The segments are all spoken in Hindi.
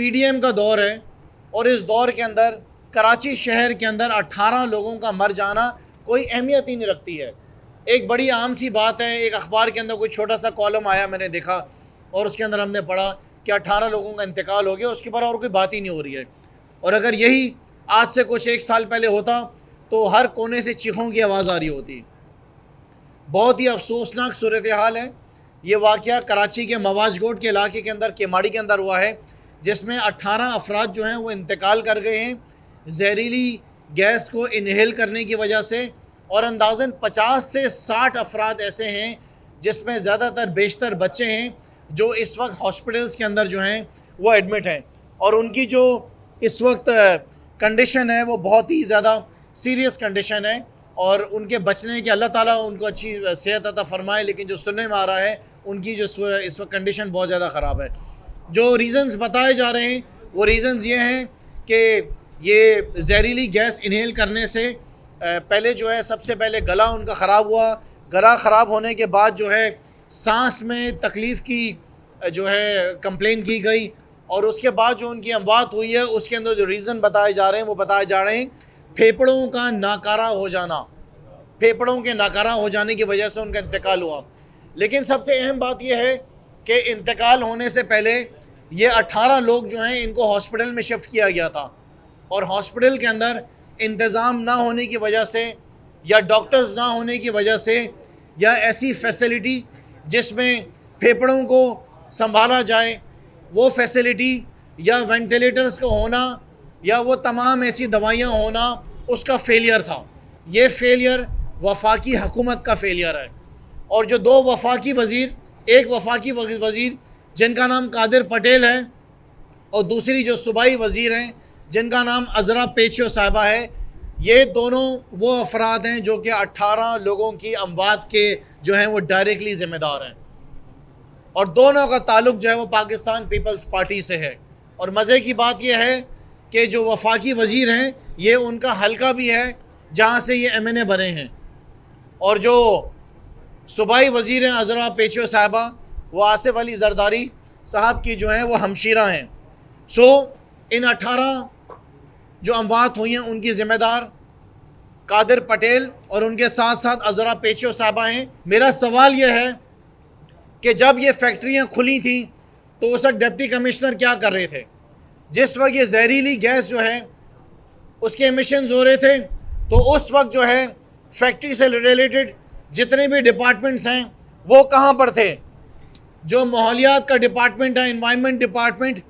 पीडीएम का दौर है और इस दौर के अंदर कराची शहर के अंदर 18 लोगों का मर जाना कोई अहमियत ही नहीं रखती है। एक बड़ी आम सी बात है, एक अखबार के अंदर कोई छोटा सा कॉलम आया, मैंने देखा और उसके अंदर हमने पढ़ा कि 18 लोगों का इंतकाल हो गया, उसके ऊपर और कोई बात ही नहीं हो रही है। और अगर यही आज से कुछ एक साल पहले होता तो हर कोने से चीखों की आवाज़ आ रही होती। बहुत ही अफसोसनाक सूरत हाल है। ये वाक़या कराची के मवाजगोट के इलाके के अंदर केमाड़ी के अंदर हुआ है, जिसमें 18 अफराद जो हैं वो इंतकाल कर गए हैं जहरीली गैस को इनहेल करने की वजह से। और अंदाज़न 50 से 60 अफराद ऐसे हैं जिसमें ज़्यादातर बेशतर बच्चे हैं जो इस वक्त हॉस्पिटल्स के अंदर जो हैं वो एडमिट हैं और उनकी जो इस वक्त कंडीशन है वो बहुत ही ज़्यादा सीरियस कंडीशन है और उनके बचने के अल्लाह ताला उनको अच्छी सेहत अता फरमाए। लेकिन जो सुनने में आ रहा है उनकी जो इस वक्त कंडीशन बहुत ज़्यादा ख़राब है। जो रीज़न्स बताए जा रहे हैं वो रीज़न्स ये हैं कि ये जहरीली गैस इनहेल करने से पहले जो है सबसे पहले गला उनका ख़राब हुआ। गला ख़राब होने के बाद जो है सांस में तकलीफ़ की जो है कंप्लेन की गई और उसके बाद जो उनकी अमवात हुई है उसके अंदर जो रीज़न बताए जा रहे हैं वो बताए जा रहे हैं फेफड़ों का नाकारा हो जाना, फेफड़ों के नाकारा हो जाने की वजह से उनका इंतकाल हुआ। लेकिन सबसे अहम बात यह है कि इंतकाल होने से पहले ये 18 लोग जो हैं इनको हॉस्पिटल में शिफ्ट किया गया था और हॉस्पिटल के अंदर इंतज़ाम ना होने की वजह से या डॉक्टर्स ना होने की वजह से या ऐसी फैसिलिटी जिसमें फेफड़ों को संभाला जाए वो फैसिलिटी या वेंटिलेटर्स को होना या वो तमाम ऐसी दवाइयाँ होना उसका फेलियर था। ये फेलियर वफाकी हुकूमत का फेलियर है। और जो दो वफाकी वज़ीर, एक वफाकी वज़ीर जिनका नाम कादिर पटेल है और दूसरी जो सूबाई वज़ीर हैं जिनका नाम अज़रा पेचियो साहिबा है, ये दोनों वो अफराद हैं जो कि 18 लोगों की अमवात के जो हैं वो डायरेक्टली ज़िम्मेदार हैं और दोनों का ताल्लुक़ जो है वो पाकिस्तान पीपल्स पार्टी से है। और मज़े की बात यह है कि जो वफाकी वज़ीर हैं ये उनका हल्का भी है जहाँ से ये MNA बने हैं और जो सूबाई वज़ीर हैं अज़रा पेचियो साहिबा वो आसिफ अली जरदारी साहब की जो हैं वो हमशीरा हैं। इन 18 जो अमवात हुई हैं उनकी ज़िम्मेदार कादिर पटेल और उनके साथ साथ अज़रा पेचियो साहिबा हैं। मेरा सवाल यह है कि जब ये फैक्ट्रियाँ खुली थी तो उस वक्त डिप्टी कमिश्नर क्या कर रहे थे? जिस वक्त ये जहरीली गैस जो है उसके एमिशंस हो रहे थे तो उस वक्त जो है फैक्ट्री से रिलेटेड जितने भी डिपार्टमेंट्स हैं वो कहाँ पर थे? जो माहौलियात का डिपार्टमेंट है, इन्वायरमेंट डिपार्टमेंट,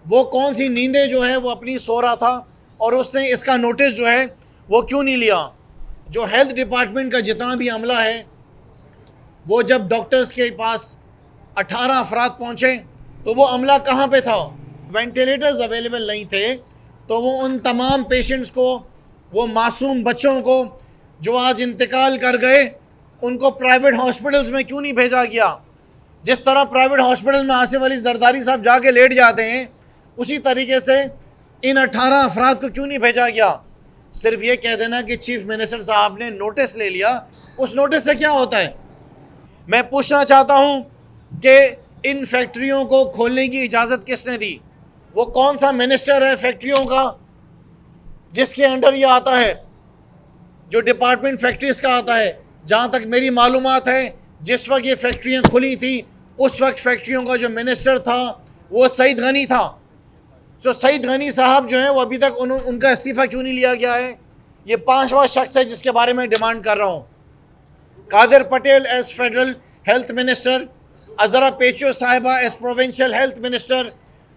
वो कौन सी नींदें जो है वो अपनी सो रहा था और उसने इसका नोटिस जो है वो क्यों नहीं लिया? जो हेल्थ डिपार्टमेंट का जितना भी अमला है वो जब डॉक्टर्स के पास 18 अफराद पहुँचे तो वो अमला कहाँ पे था? वेंटिलेटर्स अवेलेबल नहीं थे तो वो उन तमाम पेशेंट्स को, वो मासूम बच्चों को जो आज इंतकाल कर गए, उनको प्राइवेट हॉस्पिटल्स में क्यों नहीं भेजा गया? जिस तरह प्राइवेट हॉस्पिटल में आसिफ अली जरदारी साहब जाके लेट जाते हैं उसी तरीके से इन 18 अफराद को क्यों नहीं भेजा गया? सिर्फ ये कह देना कि चीफ मिनिस्टर साहब ने नोटिस ले लिया, उस नोटिस से क्या होता है? मैं पूछना चाहता हूँ कि इन फैक्ट्रियों को खोलने की इजाज़त किसने दी? वो कौन सा मिनिस्टर है फैक्ट्रियों का जिसके अंडर ये आता है, जो डिपार्टमेंट फैक्ट्रीज़ का आता है? जहाँ तक मेरी मालूमात है जिस वक्त ये फैक्ट्रियाँ खुली थी उस वक्त फैक्ट्रियों का जो मिनिस्टर था वो सईद गनी था। तो सईद गनी साहब जो हैं वो अभी तक उनका इस्तीफ़ा क्यों नहीं लिया गया है? ये 5वां शख्स है जिसके बारे में डिमांड कर रहा हूँ। Qadir Patel as federal health minister, Azra Pechuho साहिबा as provincial health minister,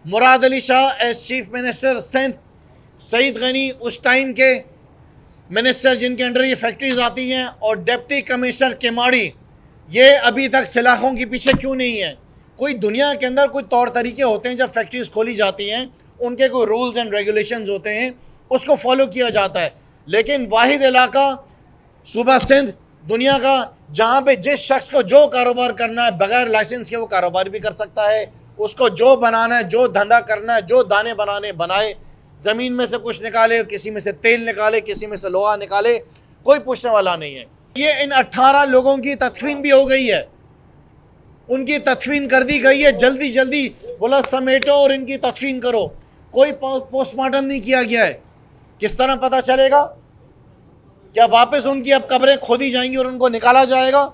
Murad Ali Shah as chief minister Sindh, Saeed Ghani उस टाइम के मिनिस्टर जिनके अंडर ये फैक्ट्रीज आती हैं, और डिप्टी कमिश्नर केमाड़ी, ये अभी तक सलाखों के पीछे क्यों नहीं है? कोई दुनिया के अंदर कोई तौर तरीके होते हैं, जब फैक्ट्रीज खोली जाती हैं उनके कोई रूल्स एंड रेगुलेशंस होते हैं, उसको फॉलो किया जाता है। लेकिन वाहिद इलाका सूबा सिंध दुनिया का जहाँ पे जिस शख्स को जो कारोबार करना है बगैर लाइसेंस के वो कारोबार भी कर सकता है, उसको जो बनाना है, जो धंधा करना है, जो दाने बनाने बनाए, ज़मीन में से कुछ निकाले, किसी में से तेल निकाले, किसी में से लोहा निकाले, कोई पूछने वाला नहीं है। ये इन 18 लोगों की तदफीन भी हो गई है। उनकी तदफीन कर दी गई है, जल्दी जल्दी बोला समेटो और इनकी तदफीन करो, कोई पोस्टमार्टम नहीं किया गया है। किस तरह पता चलेगा? क्या वापस उनकी अब कब्रें खोदी जाएंगी और उनको निकाला जाएगा?